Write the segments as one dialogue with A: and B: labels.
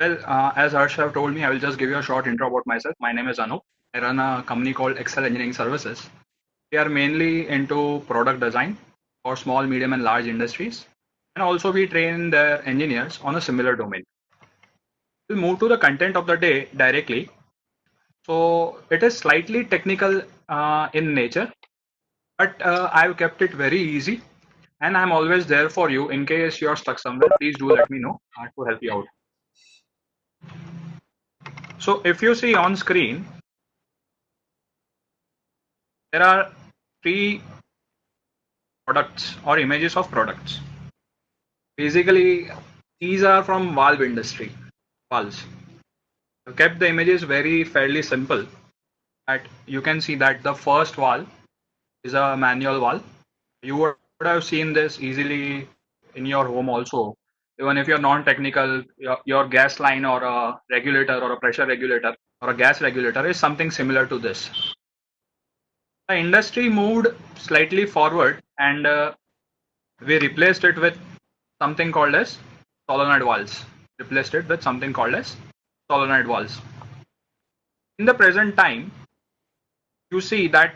A: As Harsh have told me, I will just give you a short intro about myself. My name is Anup. I run a company called Excel Engineering Services. We are mainly into product design for small, medium, and large industries. And also, we train their engineers on a similar domain. We'll move to the content of the day directly. So, it is slightly technical in nature, but I've kept it very easy. And I'm always there for you in case you're stuck somewhere. Please do let me know to help you out. So, if you see on screen, there are three products or images of products. Basically, these are from valve industry, valves. I've kept the images very fairly simple. That you can see that the first valve is a manual valve. You would have seen this easily in your home also. Even if you're non-technical, your gas line or a regulator or a pressure regulator or a gas regulator is something similar to this. The industry moved slightly forward and we replaced it with something called as solenoid valves. Replaced it with something called as solenoid valves. In the present time, you see that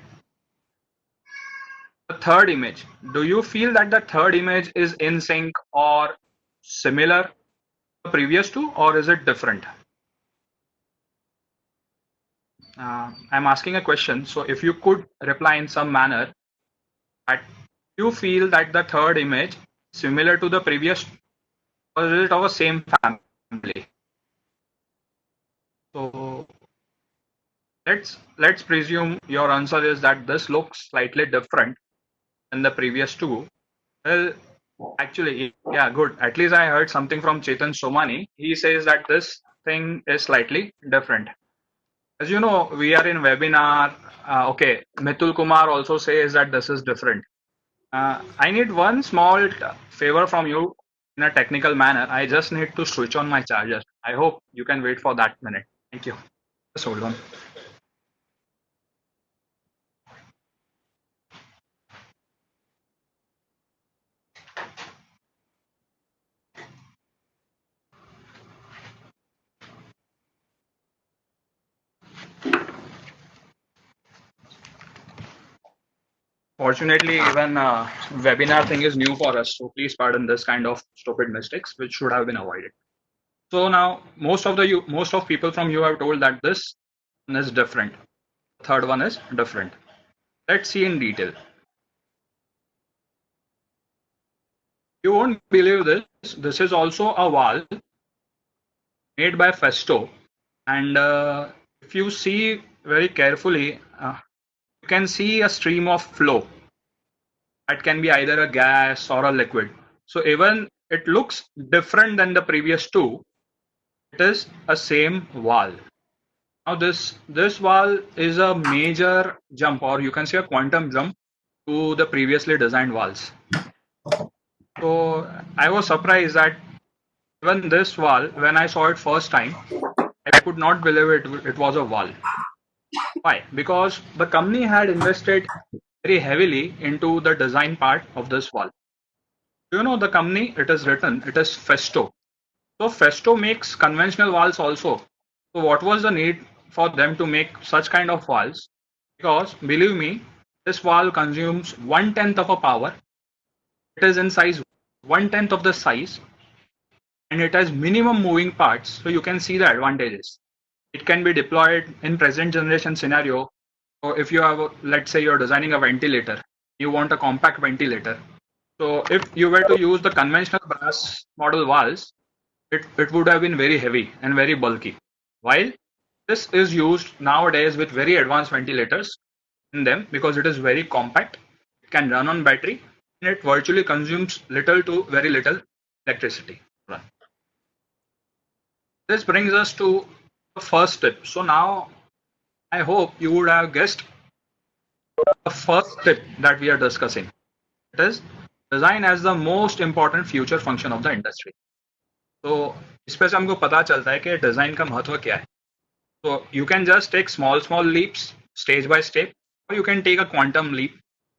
A: the third image. Do you feel that the third image is in sync or similar to the previous two, or is it different? I'm asking a question, so if you could reply in some manner that you feel that the third image similar to the previous, or is it of the same family? So let's presume your answer is that this looks slightly different than the previous two. Well, actually, yeah, good. At least I heard something from Chetan Somani. He says that this thing is slightly different. As you know, we are in webinar. Okay, Mithul Kumar also says that this is different. I need one small favor from you in a technical manner. I just need to switch on my charger. I hope you can wait for that minute. Thank you. Just hold on. Fortunately, even webinar thing is new for us, so please pardon this kind of stupid mistakes, which should have been avoided. So now, most of people from you have told that this one is different. The third one is different. Let's see in detail. You won't believe this. This is also a valve made by Festo, and if you see very carefully, you can see a stream of flow. That can be either a gas or a liquid. So even it looks different than the previous two, it is a same valve. Now this valve is a major jump, or you can say a quantum jump to the previously designed valves. So I was surprised that even this valve, when I saw it first time, I could not believe it was a valve. Why? Because the company had invested very heavily into the design part of this valve. You know the company, it is written, it is Festo. So Festo makes conventional valves also. So what was the need for them to make such kind of valves? Because believe me, this valve consumes 1/10 of a power. It is in size 1/10 of the size, and it has minimum moving parts. So you can see the advantages. It can be deployed in present generation scenario. So if you have, let's say you're designing a ventilator, you want a compact ventilator. So if you were to use the conventional brass model valves, it would have been very heavy and very bulky. While this is used nowadays with very advanced ventilators in them because it is very compact, it can run on battery, and it virtually consumes little to very little electricity. This brings us to the first tip. So now I hope you would have guessed the first tip that we are discussing. It is design as the most important future function of the industry. तो इसमें से हमको पता चलता है कि design का महत्व क्या है. So you can just take small leaps stage by step, or you can take a quantum leap,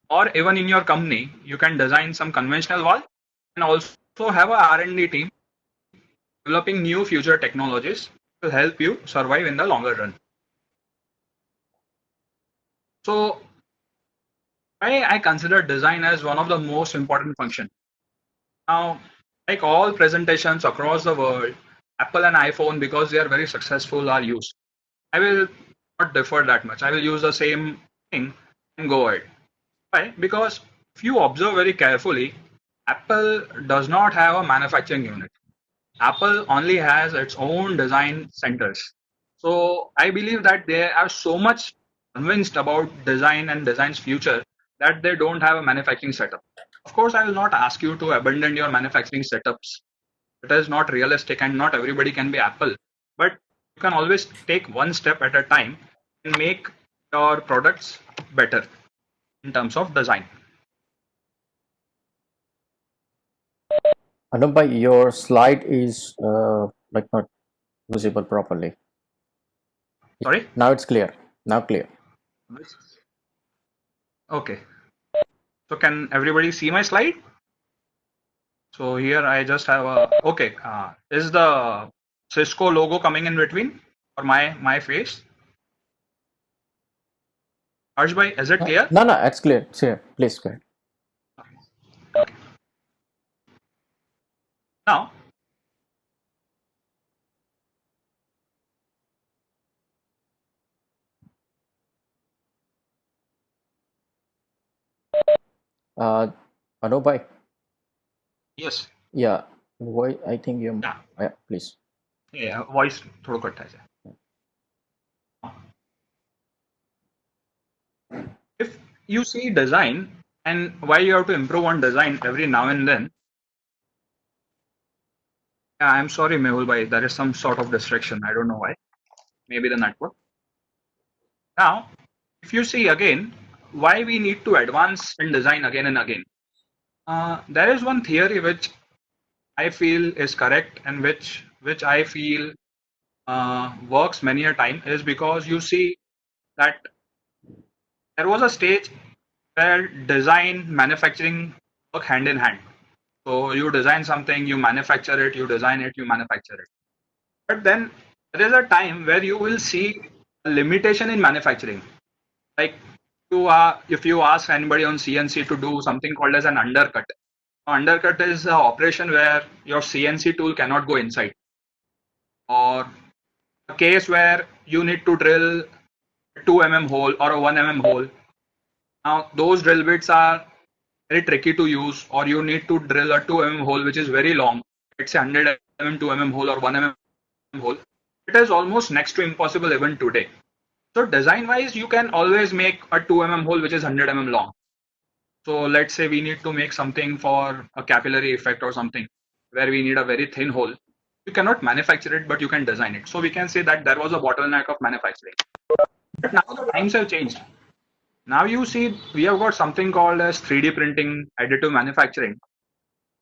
A: or even in your company you can design some conventional valve and also have a R&D team developing new future technologies to help you survive in the longer run. So I consider design as one of the most important functions. Now, like all presentations across the world, Apple and iPhone, because they are very successful, are used. I will not differ that much. I will use the same thing and go ahead. Why? Because if you observe very carefully, Apple does not have a manufacturing unit. Apple only has its own design centers. So I believe that they are so much convinced about design and design's future that they don't have a manufacturing setup. Of course, I will not ask you to abandon your manufacturing setups. It is not realistic and not everybody can be Apple. But you can always take one step at a time and make your products better in terms of design.
B: Anup, your slide is like not visible properly.
A: Sorry?
B: Now it's clear. Now clear.
A: Okay. So can everybody see my slide? So here I just have a, okay, is the Cisco logo coming in between or my face? Harsh bhai, is it clear?
B: No, no, it's clear. It's clear. Please go ahead.
A: Okay. Now,
B: Uh, Anup,
A: yes,
B: yeah, why I think you,
A: yeah,
B: yeah, please.
A: yeah, voice थोड़ा cut है. If you see design and why you have to improve on design every now and then, yeah, I'm sorry, Mehul bhai, there is some sort of distraction. I don't know why. Maybe the network. Now, if you see again, why we need to advance in design again and again. There is one theory which I feel is correct and which I feel works many a time is because you see that there was a stage where design manufacturing work hand in hand. So you design something, you manufacture it, you design it, you manufacture it. But then there is a time where you will see a limitation in manufacturing. Like if you ask anybody on CNC to do something called as an undercut. Undercut is an operation where your CNC tool cannot go inside, or a case where you need to drill a 2 hole or a 1 hole. Now those drill bits are very tricky to use, or you need to drill a 2 hole which is very long. It's a 100 2 hole or 1 hole. It is almost next to impossible even today. So design wise, you can always make a 2 hole which is 100 long. So let's say we need to make something for a capillary effect or something where we need a very thin hole. You cannot manufacture it, but you can design it. So we can say that there was a bottleneck of manufacturing. But now the times have changed. Now you see we have got something called as 3D printing, additive manufacturing,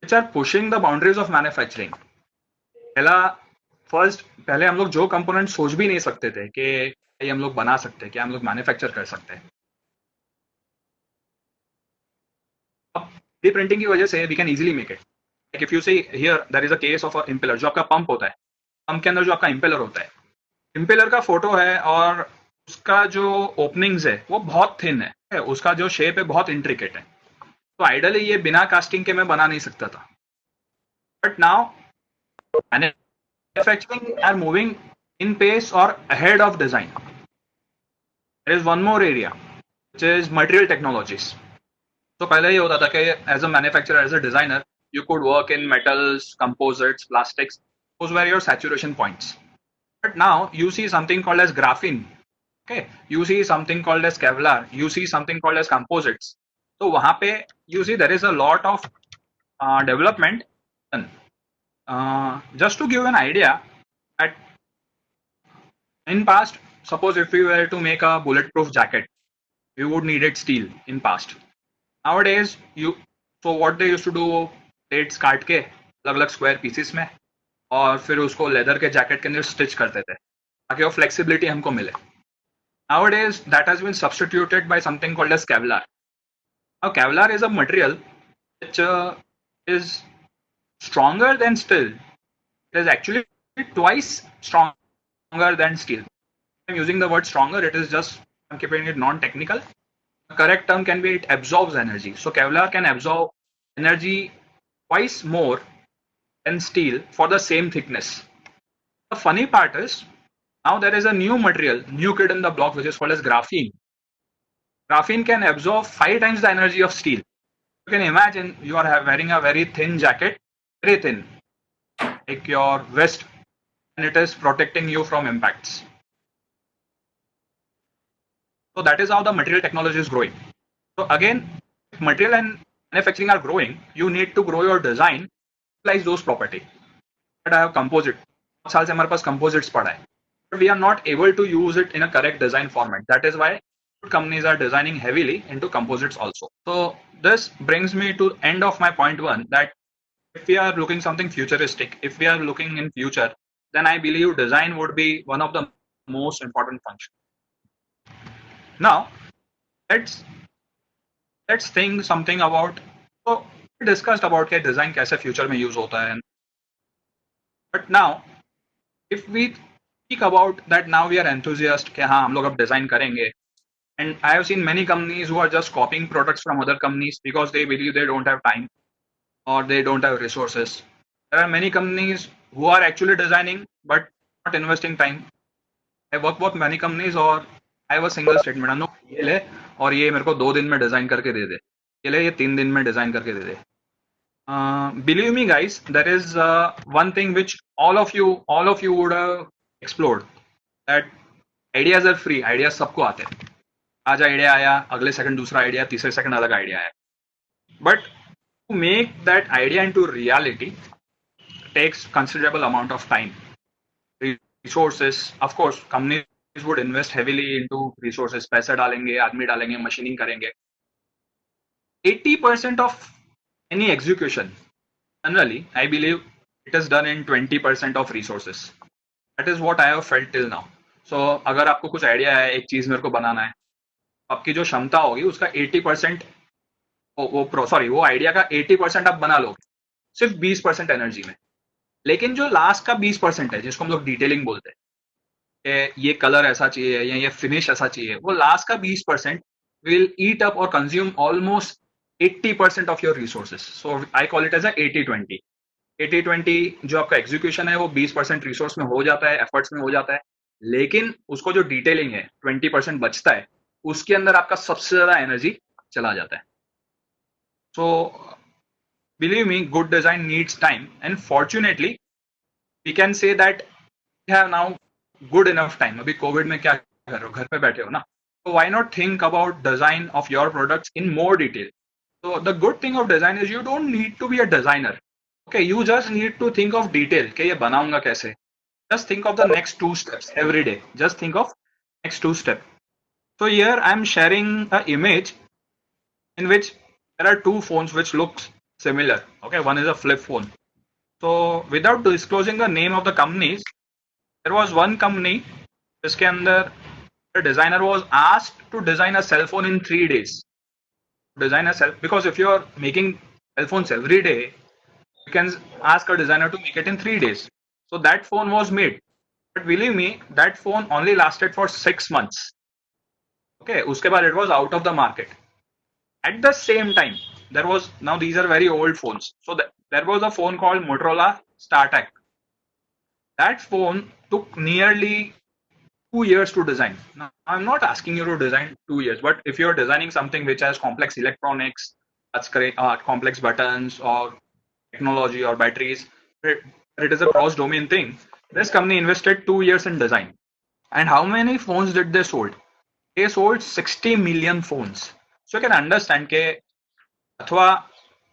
A: which are pushing the boundaries of manufacturing. पहले हम लोग जो component सोच भी नहीं सकते थे कि ये हम लोग बना सकते हैं, क्या हम लोग मैन्युफैक्चर कर सकते हैं. अब 3D प्रिंटिंग की वजह से we can easily make it. Like if you see here there is a case of a impeller, जो आपका पंप होता है, पंप के अंदर जो आपका इंपेलर होता है, इंपेलर का फोटो है और उसका जो ओपनिंग्स है वो बहुत थिन है, उसका जो शेप है बहुत इंट्रिकेट है. तो आइडियली ये बिना कास्टिंग के मैं बना नहीं सकता था. But now manufacturing are moving in pace or ahead of design. There is one more area which is material technologies. So पहले ये होता था कि as a manufacturer, as a designer, you could work in metals, composites, plastics. Those were your saturation points. But now you see something called as graphene. Okay, you see something called as Kevlar. You see something called as composites. So वहाँ पे you see there is a lot of development. Just to give an idea, that in past, suppose if we were to make a bulletproof jacket, we would needed steel in past. Nowadays, so what they used to do, plates काट के अलग अलग square pieces में और फिर उसको leather के jacket के अंदर स्टिच करते थे ताकि वो फ्लेक्सिबिलिटी हमको मिले. Nowadays, that has been substituted by something called as Kevlar. Now, Kevlar is a material which is stronger than steel. It is actually twice stronger than steel. I'm using the word stronger, it is just, I'm keeping it non-technical. The correct term can be it absorbs energy. So Kevlar can absorb energy twice more than steel for the same thickness. The funny part is, now there is a new material, new kid in the block, which is called as graphene. Graphene can absorb 5 times the energy of steel. You can imagine you are wearing a very thin jacket, very thin, like your vest, and it is protecting you from impacts. So that is how the material technology is growing. So again, if material and manufacturing are growing, you need to grow your design, utilize those property. But I have composite. 5 साल से हमारे पास composites पड़ा है. But we are not able to use it in a correct design format. That is why companies are designing heavily into composites also. So this brings me to end of my point one, that if we are looking something futuristic, if we are looking in future, then I believe design would be one of the most important functions. Now let's think something about, so we discussed about कि design कैसे future में use होता है. But now if we speak about that, now we are enthusiasts कि हाँ हम लोग अब design करेंगे. And I have seen many companies who are just copying products from other companies because they believe they don't have time or they don't have resources. There are many companies who are actually designing but not investing time. I work with many companies और I have a single statement, अनु ये ले और ये मेरे को 2 दिन में design करके दे दे, ये ले ये 3 दिन में डिजाइन करके दे दे. Believe me guys, there is one thing which all of you would have explored, that ideas are free. Ideas सबको आते हैं. आज आइडिया आया, अगले सेकंड दूसरा आइडिया, तीसरे सेकंड अलग आइडिया आया. But to make that idea into reality takes considerable amount of time, resources. Of course companies would invest heavily into resources. पैसे डालेंगे, आदमी डालेंगे, मशीनिंग करेंगे. 80% of any execution, generally I believe, it is done in 20% of resources. That is what I have felt till now. So अगर आपको कुछ idea है, एक चीज मेरे को बनाना है, आपकी जो क्षमता होगी उसका 80%, वो आइडिया का 80% आप बना लोगे सिर्फ 20% एनर्जी में. लेकिन जो लास्ट का 20% है, जिसको हम लोग डिटेलिंग बोलते हैं, ये कलर ऐसा चाहिए या ये फिनिश ऐसा चाहिए, वो लास्ट का 20% विल ईट अप और consume almost 80% of your resources. So I call it as a 80-20. 80-20 जो आपका एग्जीक्यूशन है वो 20% रिसोर्स में हो जाता है, एफर्ट्स में हो जाता है, लेकिन उसको जो डिटेलिंग है 20% बचता है, उसके अंदर आपका सबसे ज्यादा एनर्जी चला जाता है. सो believe me, good design needs time, and fortunately we can say that we have now good enough time. अभी कोविड में क्या कर रहे हो, घर पे बैठे हो ना, so why not think about design of your products in more detail. So the good thing of design is you don't need to be a designer. Okay, you just need to think of detail कि ये बनाऊंगा कैसे. Just think of the next 2 steps every day. Just think of next 2 steps. So here I am sharing an image in which there are 2 phones which looks similar. Okay, one is a flip phone. So without disclosing the name of the companies, there was one company जिसके अंदर the designer was asked to design a cell phone in 3 days. Design a cell, because if you are making cell phones every day, you can ask a designer to make it in 3 days. So that phone was made, but believe me, that phone only lasted for 6 months. Okay, उसके बाद it was out of the market. At the same time, there was, now these are very old phones, so there was a phone called Motorola StarTAC. That phone took nearly 2 years to design. Now, I'm not asking you to design 2 years, but if you're designing something which has complex electronics, that's great, complex buttons or technology or batteries, it is a cross-domain thing. This company invested 2 years in design. And how many phones did they sold? They sold 60 million phones. So you can understand that,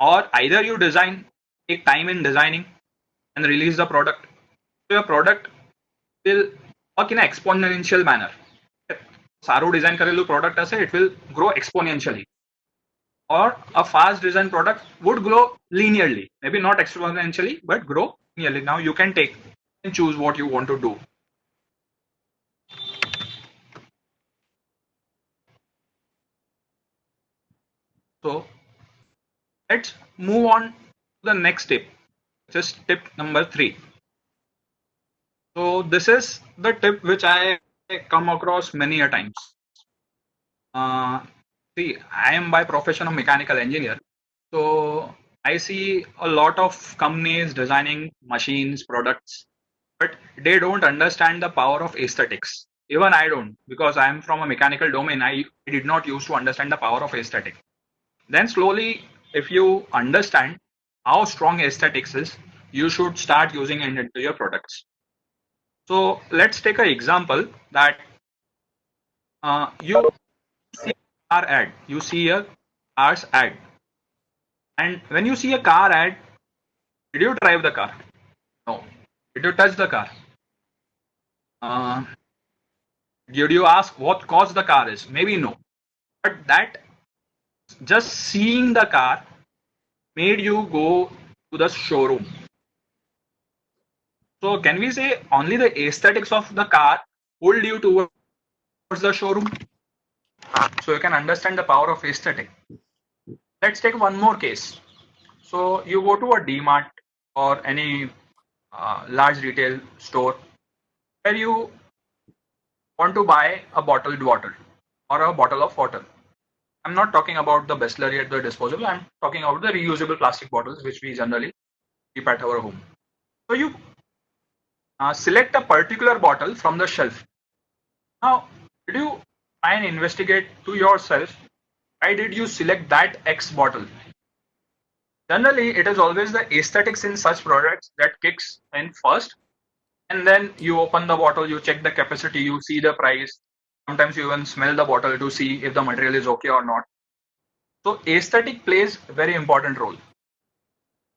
A: or either you design, take time in designing and release the product. So your product will work in an exponential manner. सारू design करेलू product ऐसे, it will grow exponentially. Or a fast design product would grow linearly, maybe not exponentially, but grow linearly. Now you can take and choose what you want to do. So let's move on to the next tip, which is tip number 3. So this is the tip which I come across many a times. Uh, See, I am by profession a mechanical engineer, so I see a lot of companies designing machines, products, but they don't understand the power of aesthetics. Even I don't, because I am from a mechanical domain. I did not used to understand the power of aesthetics. Then slowly, if you understand how strong aesthetics is, you should start using it into your products. So let's take an example that you see a car ad, you see a car's ad, and when you see a car ad, did you drive the car? No. Did you touch the car? Uh, did you ask what cause the car is? Maybe no. But that just seeing the car made you go to the showroom. So can we say only the aesthetics of the car pulled you towards the showroom? So you can understand the power of aesthetic. Let's take one more case. So you go to a DMart or any large retail store where you want to buy a bottled water or a bottle of water. I'm not talking about the Bisleri at the disposable. I'm talking about the reusable plastic bottles which we generally keep at our home. So you select a particular bottle from the shelf. Now, did you try and investigate to yourself why did you select that X bottle? Generally, it is always the aesthetics in such products that kicks in first, and then you open the bottle, you check the capacity, you see the price. Sometimes you even smell the bottle to see if the material is okay or not. So aesthetic plays a very important role.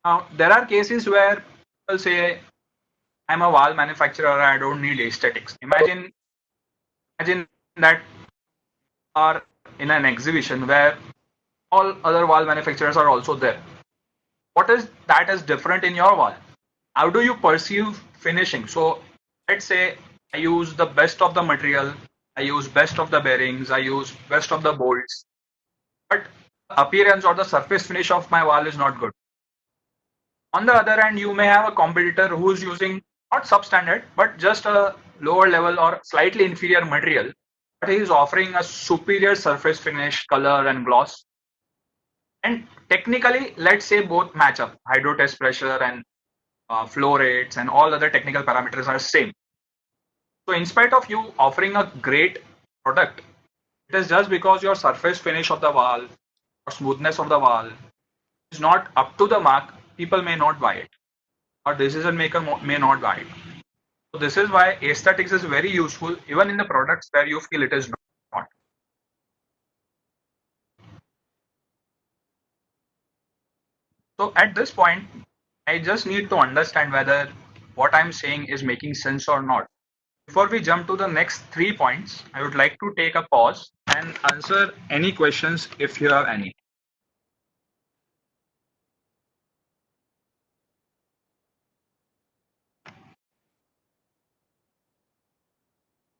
A: Now, there are cases where people say, I'm a wall manufacturer, I don't need aesthetics. Imagine that are in an exhibition where all other wall manufacturers are also there. What is that is different in your wall? How do you perceive finishing? So let's say I use the best of the material, I use best of the bearings, I use best of the bolts, but the appearance or the surface finish of my wall is not good. On the other hand, you may have a competitor who's using not substandard, but just a lower level or slightly inferior material, but he is offering a superior surface finish, color, and gloss. And technically, let's say both match up. Hydro test pressure and flow rates and all other technical parameters are same. So in spite of you offering a great product, it is just because your surface finish of the wall or smoothness of the wall is not up to the mark, people may not buy it or decision maker may not buy it. So this is why aesthetics is very useful even in the products where you feel it is not. So at this point, I just need to understand whether what I'm saying is making sense or not. Before we jump to the next 3 points, I would like to take a pause and answer any questions if you have any.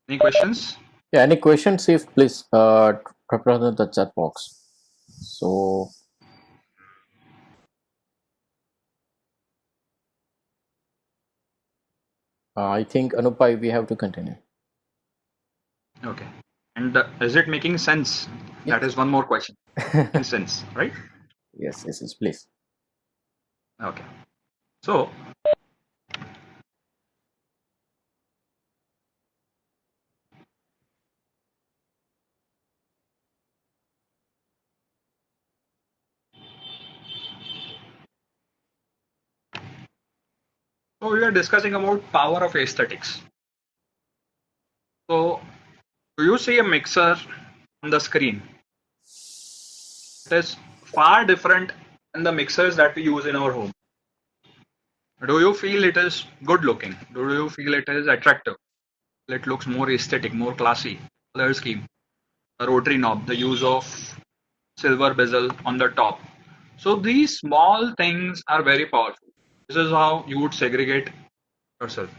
A: Any questions?
B: Yeah, any questions? If please represent the chat box. So I think Anupai, we have to continue.
A: Okay. And is it making sense? That
B: Yes,
A: is one more question. Making sense, right?
B: yes, please.
A: Okay. So we are discussing about power of aesthetics. So do you see a mixer on the screen? It is far different than the mixers that we use in our home. Do you feel it is good looking? Do you feel it is attractive? It looks more aesthetic, more classy. Color scheme, the rotary knob, the use of silver bezel on the top. So these small things are very powerful. This is how you would segregate yourself.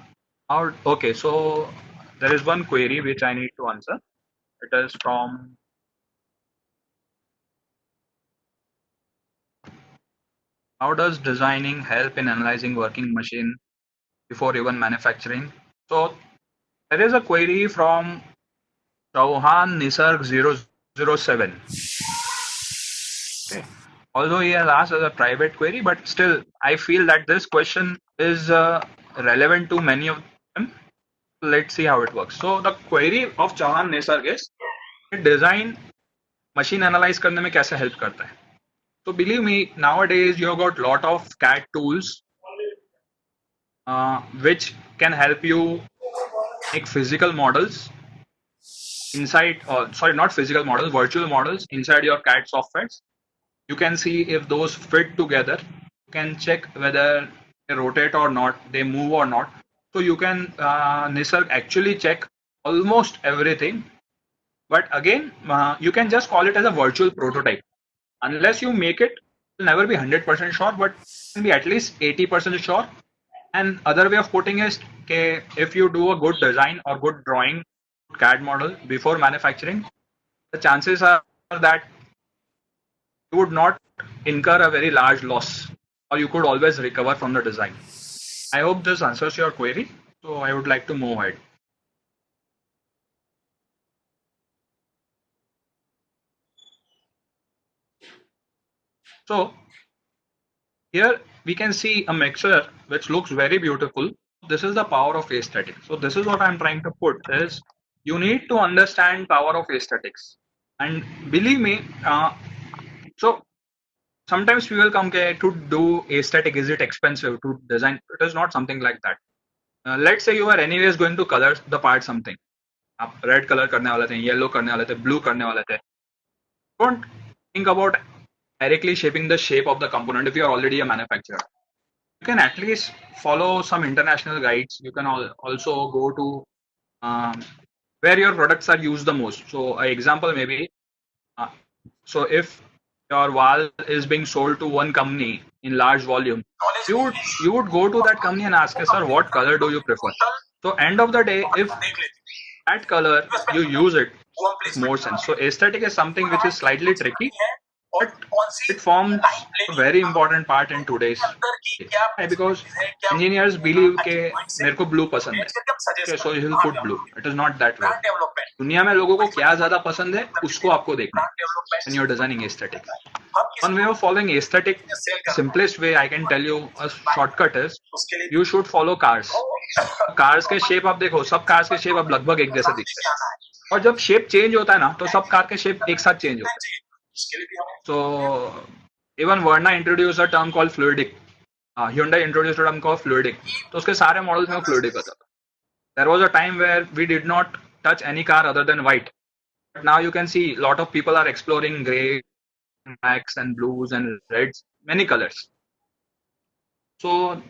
A: Okay, so there is one query which I need to answer. It is from how does designing help in analyzing working machine before even manufacturing? So there is a query from Chauhan Nisarg 007. Okay. Although he has asked as a private query, but still, I feel that this question is relevant to many of them. Let's see how it works. So the query of Chauhan Nisarg is design machine analyze करने में कैसे help करता है. So believe me, nowadays you have got lot of CAD tools which can help you make physical models inside, sorry, not physical models, virtual models inside your CAD softwares. You can see if those fit together. You can check whether they rotate or not, they move or not. So you can, Nisarg, actually check almost everything. But again, you can just call it as a virtual prototype. Unless you make it, you'll never be 100% sure, but you can be at least 80% sure. And other way of putting is, okay, if you do a good design or good drawing CAD model before manufacturing, the chances are that you would not incur a very large loss, or you could always recover from the design. I hope this answers your query. So I would like to move ahead. So here we can see a mixer which looks very beautiful. This is the power of aesthetics. So this is what I'm trying to put is you need to understand power of aesthetics. And believe me, so sometimes people come to do aesthetic. Is it expensive to design? It is not something like that. Let's say you are anyways going to color the part something. आप red colour करने वाले थे, yellow करने वाले थे, blue करने वाले थे. Don't think about directly shaping the shape of the component if you are already a manufacturer. You can at least follow some international guides. You can also go to where your products are used the most. So, an example maybe, uh, so if your wall is being sold to one company in large volume, you would go to that company and ask, sir, what color do you prefer? So, end of the day, if that color you use it, make more sense. So, aesthetic is something which is slightly tricky, but it forms a very important part in today's day. Why? Because engineers believe कि मेरे को blue पसंद है. Okay, so he'll put blue. It is not that way. दुनिया में लोगों को क्या ज्यादा पसंद है उसको आपको देखना है when you're designing aesthetic. One way of following aesthetic, simplest way I can tell you a shortcut is you should follow cars. Cars के शेप आप देखो, सब कार्स के शेप अब लगभग एक जैसे दिखते हैं, और जब शेप चेंज होता है ना तो सब कार के शेप एक साथ चेंज होते हैं. So even Verna introduced a term called fluidic. Hyundai introduced a term called fluidic. तो उसके सारे मॉडल्स में fluidic होता था. There was a time where we did not touch any car other than white. But now you can see a lot of people are exploring grey, blacks and blues and reds, many colors. So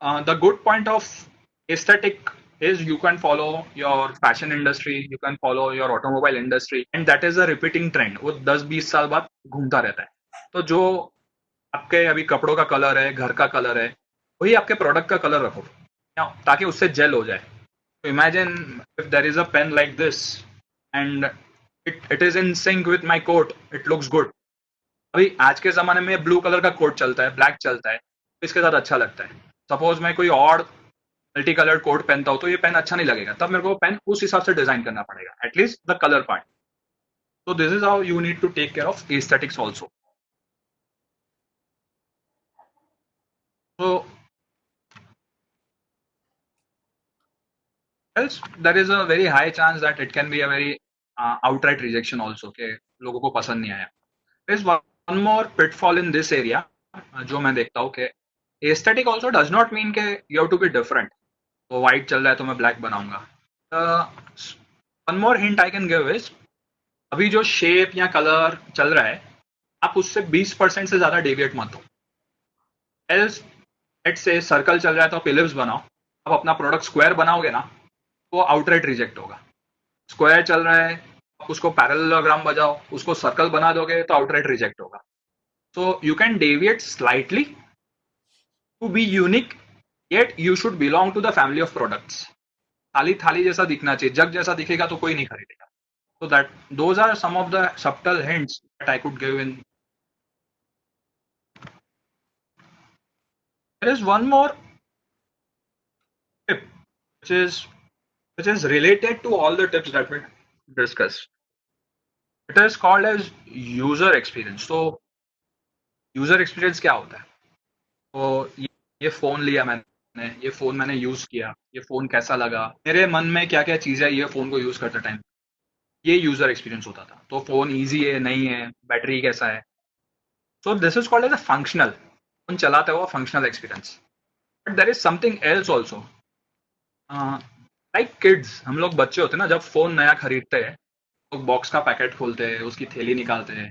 A: the good point of aesthetic is you can follow your fashion industry, you can follow your automobile industry, and that is a repeating trend. वो 10-20 साल बाद घूमता रहता है. तो जो आपके अभी कपड़ों का कलर है, घर का कलर है, वही आपके प्रोडक्ट का कलर रखो ताकि उससे जेल हो जाए. So imagine if there is a pen like this and it is in sync with my coat, it looks good. अभी आज के जमाने में ब्लू कलर का कोट चलता है, ब्लैक चलता है, तो इसके साथ अच्छा लगता है. सपोज मैं कोई और मल्टी कलर्ड कोट पहनता हूँ तो ये पेन अच्छा नहीं लगेगा, तब मेरे को पेन उस हिसाब से डिजाइन करना पड़ेगा, at least the colour part. So this is how you need to take care of aesthetics also. So else there is a very high chance that it can be a very outright rejection also कि लोगों को पसंद नहीं आया. There is one more pitfall in this area जो मैं देखता हूँ कि aesthetic also does not mean कि you have to be different. तो white चल रहा है तो मैं black बनाऊंगा. One more hint I can give is अभी जो शेप या कलर चल रहा है आप उससे 20% से ज्यादा डेविएट मत हो. एल्स लेट्स से सर्कल चल रहा है तो आप इलिप्स बनाओ. आप अपना प्रोडक्ट स्क्वायर बनाओगे ना तो आउटराइट रिजेक्ट होगा. स्क्वायर चल रहा है आप उसको पैरेललोग्राम बजाओ, उसको सर्कल बना दोगे तो आउटराइट रिजेक्ट होगा. So you can deviate slightly to be unique, yet you should belong to the family of products. Thali thali जैसा दिखना चाहिए, जग जैसा दिखेगा तो कोई नहीं खरीदेगा. So that those are some of the subtle hints that I could give in. There is one more tip which is which is related to all the tips that we discussed. It is called as user experience. So user experience क्या होता है? तो ये phone लिया मैंने, ये phone मैंने use किया, ये फोन कैसा लगा, मेरे मन में क्या क्या चीजें ये फोन को यूज करते टाइम, ये यूजर एक्सपीरियंस होता था. तो फोन इजी है नहीं है, बैटरी कैसा है. So this is called as a functional, phone चलाते हुआ functional experience. But there is something else also. Like kids, हम लोग बच्चे होते हैं ना, जब फोन नया खरीदते हैं तो बॉक्स का पैकेट खोलते हैं, उसकी थैली निकालते हैं.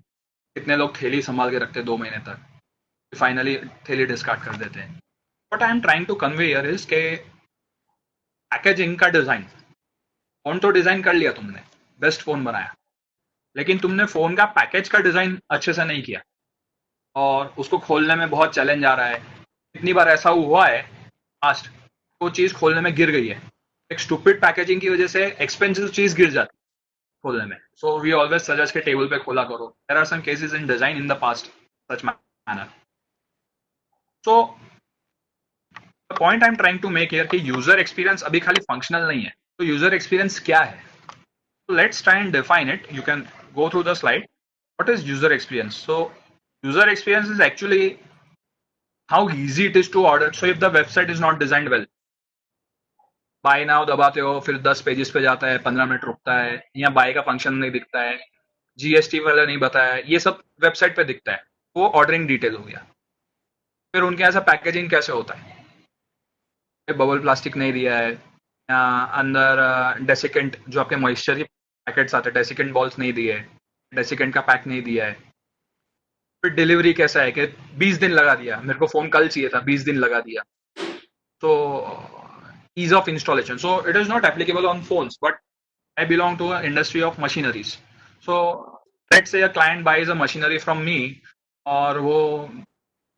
A: कितने लोग थैली संभाल के रखते हैं 2 महीने तक, फाइनली थैली डिस्कार्ड कर देते हैं. What I am trying to convey here is के पैकेजिंग का डिजाइन, फोन तो डिजाइन कर लिया तुमने, बेस्ट फोन बनाया, लेकिन तुमने फोन का पैकेज का डिजाइन अच्छे से नहीं किया और उसको खोलने में बहुत चैलेंज आ रहा है. कितनी बार ऐसा हुआ है पास्ट, वो चीज खोलने में गिर गई है, एक स्टूपिड पैकेजिंग की वजह से एक्सपेंसिव चीज गिर जाती है खोलने में. सो वी ऑलवेज सजेस्ट के टेबल पे खोला करो. There are some cases in design in the past such manner. So the point I am trying to make here कि यूजर एक्सपीरियंस अभी खाली फंक्शनल नहीं है. तो यूजर एक्सपीरियंस क्या है? So let's try and define it. You can go through the slide. What is user experience? So user experience is actually how easy it is to order. So if the website is not designed well, buy now दबाते हो, फिर 10 pages पे जाता है, 15 minute रुकता है, यहाँ bye का फंक्शन नहीं दिखता है, जीएसटी वाला नहीं बताया, ये सब वेबसाइट पे दिखता है, वो ऑर्डरिंग डिटेल हो गया. फिर उनके यहाँ से पैकेजिंग कैसे होता है, बबल प्लास्टिक नहीं दिया है, अंदर डेसिकेंट जो आपके मॉइस्चर के पैकेट्स आते हैं, डेसिकेंट बॉल्स नहीं दिए, डेसिकेंट का पैक नहीं दिया है. फिर डिलीवरी कैसा है कि 20 दिन लगा दिया, मेरे को फोन कल चाहिए था, 20 दिन लगा दिया. तो ease of installation. So it is not applicable on phones, but I belong to an industry of machineries. So let's say a client buys a machinery from me और वो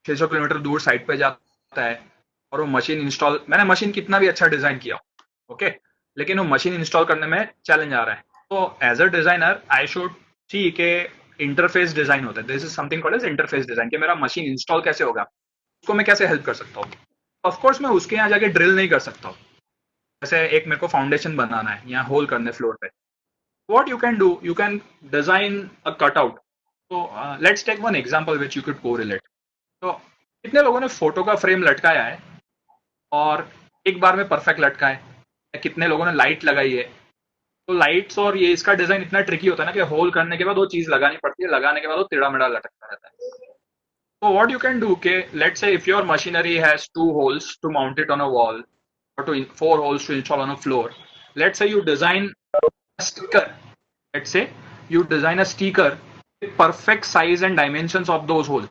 A: 600 किलोमीटर दूर site पे जाता है और वो मशीन इंस्टॉल, मैंने machine कितना भी अच्छा डिजाइन किया, ओके, लेकिन वो मशीन इंस्टॉल करने में चैलेंज आ रहा है. तो as a designer I should see के इंटरफेस डिजाइन होता है. This is something called as interface design, कि मेरा मशीन इंस्टॉल कैसे होगा, उसको मैं कैसे हेल्प कर सकता हूँ. ऑफकोर्स मैं उसके यहाँ जाके ड्रिल नहीं कर सकता हूँ. जैसे एक मेरे को फाउंडेशन बनाना है, यहाँ होल करने फ्लोर पे, what you can do, you can design a cutout. So let's take one example which you could correlate. तो कितने लोगों ने फोटो का फ्रेम लटकाया है और एक बार में परफेक्ट लटका है, कितने लोगों ने लाइट लगाई है. तो लाइट्स और ये इसका डिजाइन इतना ट्रिकी होता है ना कि होल करने के बाद वो चीज लगानी पड़ती है, लगाने के बाद वो टेढ़ा मेढ़ा लटकता रहता है. तो what you can do के let's say if your machinery has 2 holes to mount it on a wall or 4 holes to install on a floor, let's say you design a sticker, let's say you design a sticker with perfect size and dimensions of those holes,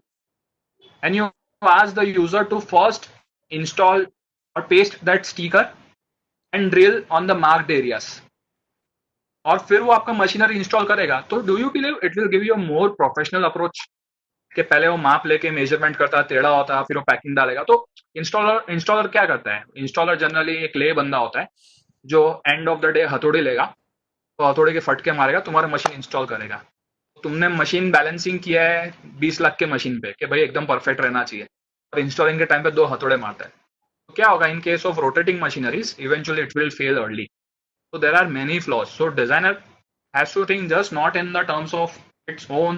A: and you ask the user to first install or paste that sticker and drill on the marked areas, और फिर वो आपका machinery install करेगा. तो do you believe it will give you a more professional approach कि पहले वो माप लेके मेजरमेंट करता, टेढ़ा होता, फिर वो पैकिंग डालेगा. तो इंस्टॉलर क्या करता है, इंस्टॉलर जनरली एक ले बंदा होता है जो एंड ऑफ द डे हथौड़ी लेगा, तो हथौड़ी के फटके मारेगा, तुम्हारा मशीन इंस्टॉल करेगा. तुमने मशीन बैलेंसिंग किया है 20 लाख के मशीन पे कि भाई एकदम परफेक्ट रहना चाहिए, और इंस्टॉलिंग के टाइम पे 2 हथौड़े मारता है. तो क्या होगा in case of rotating machineries, eventually it will fail early. So there are many flaws. So designer has to think just not in the terms of its own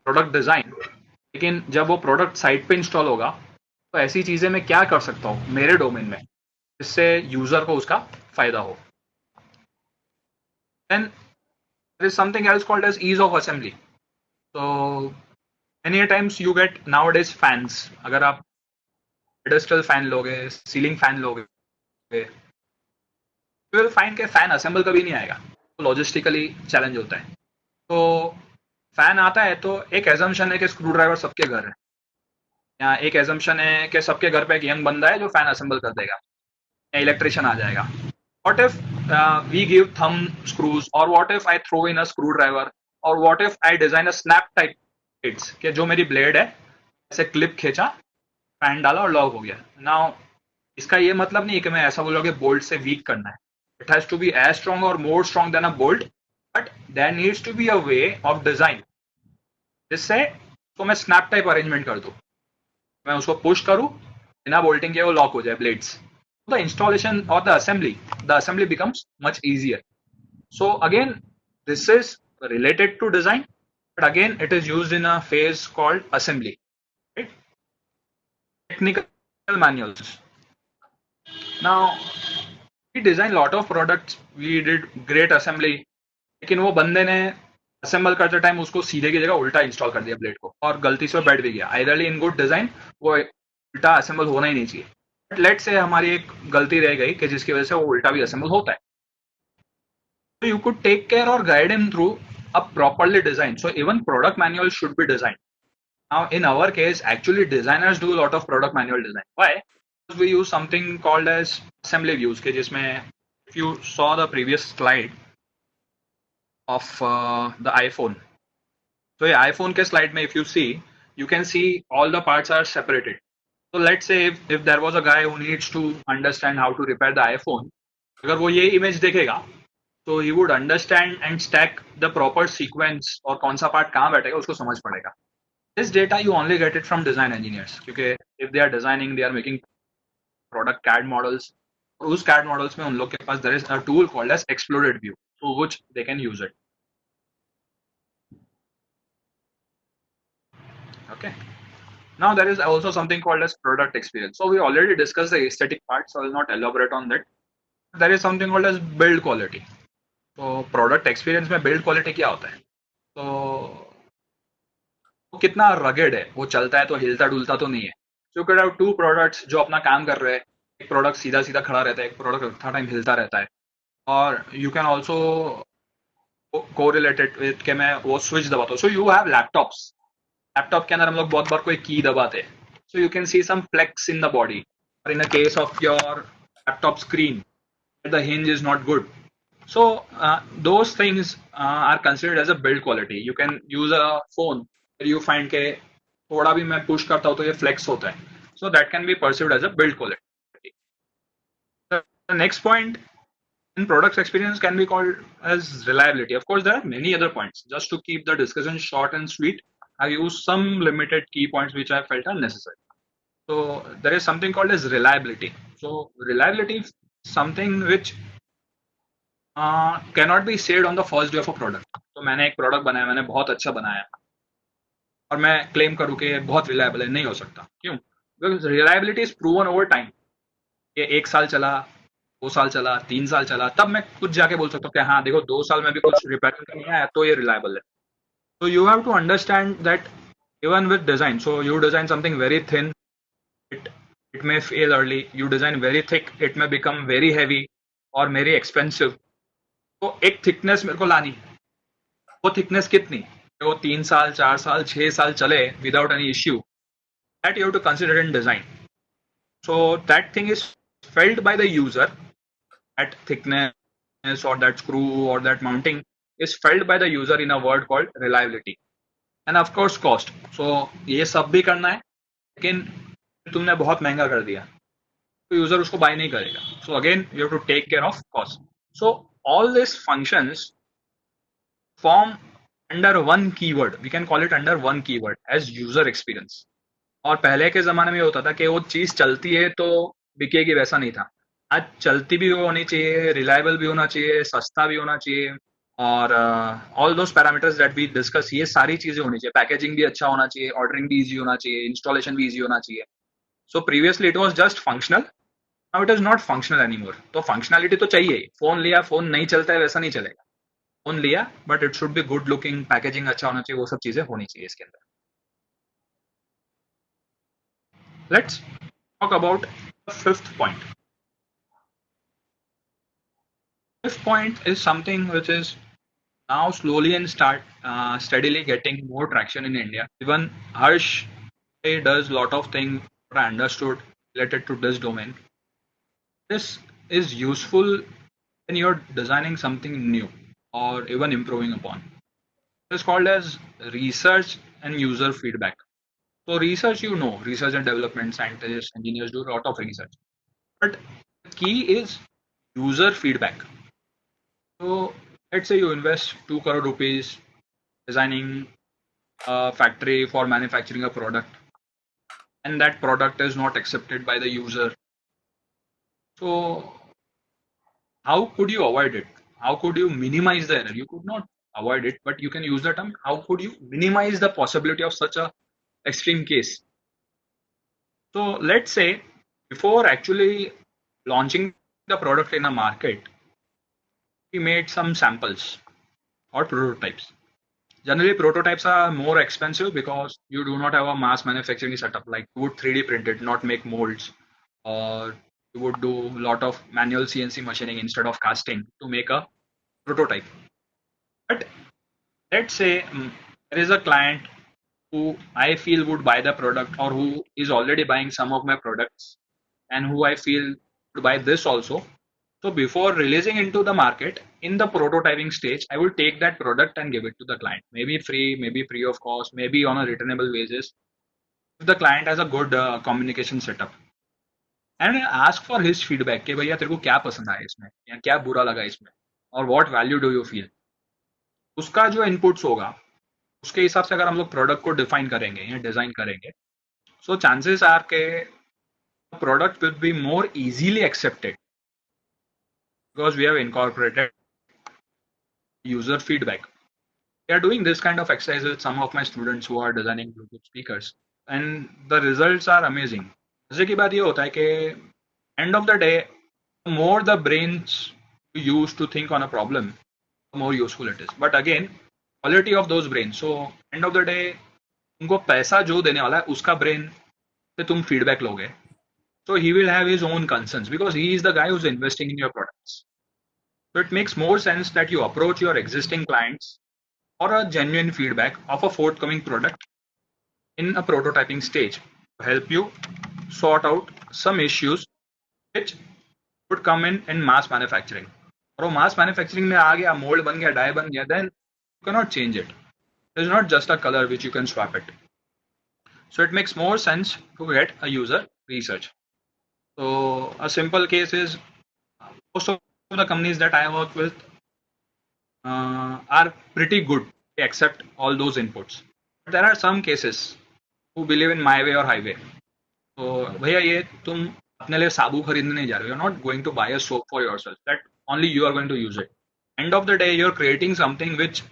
A: product design, लेकिन जब वो प्रोडक्ट साइट पे install होगा तो ऐसी चीजें मैं क्या कर सकता हूँ मेरे डोमेन में जिससे यूजर को उसका फायदा हो. Then there is something else called as ease of assembly. So many times you get nowadays fans. अगर आप पेडेस्टल फैन लोगे, सीलिंग फैन लोगे, you will find के फैन असेंबल कभी नहीं आएगा, तो लॉजिस्टिकली चैलेंज होता है. तो फैन आता है तो एक एजम्पशन है कि स्क्रू ड्राइवर सबके घर है, या एक एजम्पशन है कि सबके घर पे एक यंग बंदा है जो फैन असेंबल कर देगा, या इलेक्ट्रिशियन आ जाएगा. What if we give thumb screws, और what if I throw in a screwdriver, और what if I design a snap type kits कि जो मेरी ब्लेड है ऐसे क्लिप खींचा, फैन डाला और लॉक हो गया. नाउ इसका ये मतलब नहीं कि मैं ऐसा बोलूँ कि बोल्ट से वीक करना है. It has to be as strong or more strong than a bolt, but there needs to be a way of design जिससे तो मैं स्नैप टाइप अरेंजमेंट कर दूं, मैं उसको पुश करूं बिना बोल्टिंग के वो लॉक हो जाए blades. the installation or the assembly becomes much easier. So again, this is related to design, but again, it is used in a phase called assembly, right? Technical manuals. Now, we design lot of products, we did great assembly, लेकिन वो बंदे ने assemble करते time उसको सीधे की जगह उल्टा इंस्टॉल कर दिया ब्लेड को और गलती से बैठ भी गया. आइदरली इन गुड डिजाइन वो उल्टा असेंबल होना ही नहीं चाहिए. बट लेट से हमारी एक गलती रह गई कि जिसकी वजह से वो उल्टा भी असेंबल होता है. So you could take care or guide him through a properly designed. So even product manual should be designed. Now in our case, actually designers do a lot of product manual design. Why? Because we use something called as assembly views. के जिसमें if you saw the previous slide of the iPhone. So ये iPhone के slide में if you see, you can see all the parts are separated. So let's say if there was a guy who needs to understand how to repair the iPhone, अगर वो ये image देखेगा तो he would understand and stack the proper sequence और कौन सा part कहाँ बैठेगा उसको समझ पड़ेगा. This data you only get it from design engineers क्योंकि if they are designing, they are making product CAD models. और उस CAD models में उन लोग के पास there is a tool called as exploded view through which they can use it. Okay. Now there is also something called as product experience. So we already discussed the aesthetic part, so I will not elaborate on that. There is something called as build quality. तो product experience में build quality क्या होता है? तो वो कितना rugged है, वो चलता है तो हिलता डुलता तो नहीं है. So you can have two products जो अपना काम कर रहे हैं. एक प्रोडक्ट सीधा सीधा खड़ा रहता है, एक प्रोडक्ट हर टाइम हिलता रहता है. और you can also correlated with के मैं वो स्विच दबाता हूँ. सो यू हैव लैपटॉप्स. लैपटॉप के अंदर हम लोग बहुत बार कोई की दबाते हैं. So you can see some flex in the body. और in the case of your laptop screen, the hinge is not good. So those things are considered as a build quality. You can use a phone where you find के थोड़ा भी मैं push करता हूँ तो ये flex होता है. So that can be perceived as a build quality. The next point in products experience can be called as reliability. Of course, there are many other points. Just to keep the discussion short and sweet, I used some limited key points which I felt are necessary. So there is something called as reliability. So reliability is something which cannot be said on the first day of a product. तो मैंने एक product बनाया, मैंने बहुत अच्छा बनाया और मैं क्लेम करूँ कि बहुत रिलायबल है, नहीं हो सकता. क्यों? Because reliability is proven over time. ये 1 साल चला, 2 साल चला, 3 साल चला, तब मैं कुछ जाके बोल सकता हूँ कि हाँ देखो 2 साल में भी कुछ रिपेयर नहीं आया तो ये रिलायबल है. So you have to understand that even with design, so you design something very thin, it may fail early. You design very thick, it may become very heavy or very expensive. तो एक thickness मेरे को लानी है. वो thickness कितनी? वो 3 साल, 4 साल, 6 साल चले without any issue. That you have to consider in design. So that thing is felt by the user. That thickness और दैट स्क्रू और that mounting is felt by the user in a word called reliability. And of course cost. So ये सब भी करना है, लेकिन तुमने बहुत महंगा कर दिया तो यूजर उसको बाय नहीं करेगा. So again you have to take care of cost. So all these functions form under one keyword. We can call it under one keyword as user experience. और पहले के जमाने में होता था कि वो चीज चलती है तो बिकेगी, वैसा नहीं था. आज चलती भी होनी चाहिए, रिलायबल भी होना चाहिए, सस्ता भी होना चाहिए और all those parameters that we discuss, ये सारी चीजें होनी चाहिए. पैकेजिंग भी अच्छा होना चाहिए, ऑर्डरिंग भी इजी होना चाहिए, इंस्टॉलेशन भी इजी होना चाहिए. So previously it was just functional, now it is not functional anymore. तो फंक्शनैलिटी तो चाहिए. फोन लिया, फोन नहीं चलता है वैसा नहीं चलेगा. फोन लिया but it should be good looking, packaging अच्छा होना चाहिए, वो सब चीजें होनी चाहिए इसके अंदर. Let's talk about the fifth point. Fifth point is something which is now slowly and steadily getting more traction in India. Even Harsh does lot of things what I understood related to this domain. This is useful when you're designing something new or even improving upon. It is called as research and user feedback. So research, research and development scientists, engineers do a lot of research. But the key is user feedback. So let's say you invest 2 crore rupees designing a factory for manufacturing a product, and that product is not accepted by the user. So how could you avoid it? How could you minimize the error? You could not avoid it, but you can use the term. How could you minimize the possibility of such a extreme case? So let's say before actually launching the product in a market, we made some samples or prototypes. Generally, prototypes are more expensive because you do not have a mass manufacturing setup. Like you would 3D print it, not make molds, or you would do a lot of manual CNC machining instead of casting to make a prototype. But let's say there is a client who I feel would buy the product or who is already buying some of my products and who I feel would buy this also. So before releasing into the market, in the prototyping stage, I will take that product and give it to the client. Maybe free of cost, maybe on a returnable basis. If the client has a good communication setup. And ask for his feedback कि भैया तेरे को क्या पसंद आया इसमें या क्या बुरा लगा इसमें और what value do you feel. उसका जो inputs होगा उसके हिसाब से अगर हम लोग प्रोडक्ट को डिफाइन करेंगे या डिजाइन करेंगे सो चांसेस आर के product will be more easily accepted because we have incorporated user feedback. We are doing this kind of exercise with some of my students who are designing Bluetooth speakers and the results are amazing. जैसे की बात ये होता है कि end of the day the more the brains you use to think on a problem the more useful it is. But again quality of those brains. So end of the day तुमको पैसा जो देने वाला है उसका brain से तुम feedback लोगे so he will have his own concerns because he is the guy who's investing in your products. So it makes more sense that you approach your existing clients for a genuine feedback of a forthcoming product in a prototyping stage to help you sort out some issues which would come in mass manufacturing. और वो mass manufacturing में आ गया mold बन गया die बन गया then you cannot change it. It's not just a color which you can swap it. So it makes more sense to get a user research. So a simple case is most of the companies that I work with are pretty good. They accept all those inputs. But there are some cases who believe in my way or highway. So भैया ये तुम अपने लिए साबु खरीदने नहीं जा रहे हो. You're not going to buy a soap for yourself. That only you are going to use it. End of the day, you're creating something which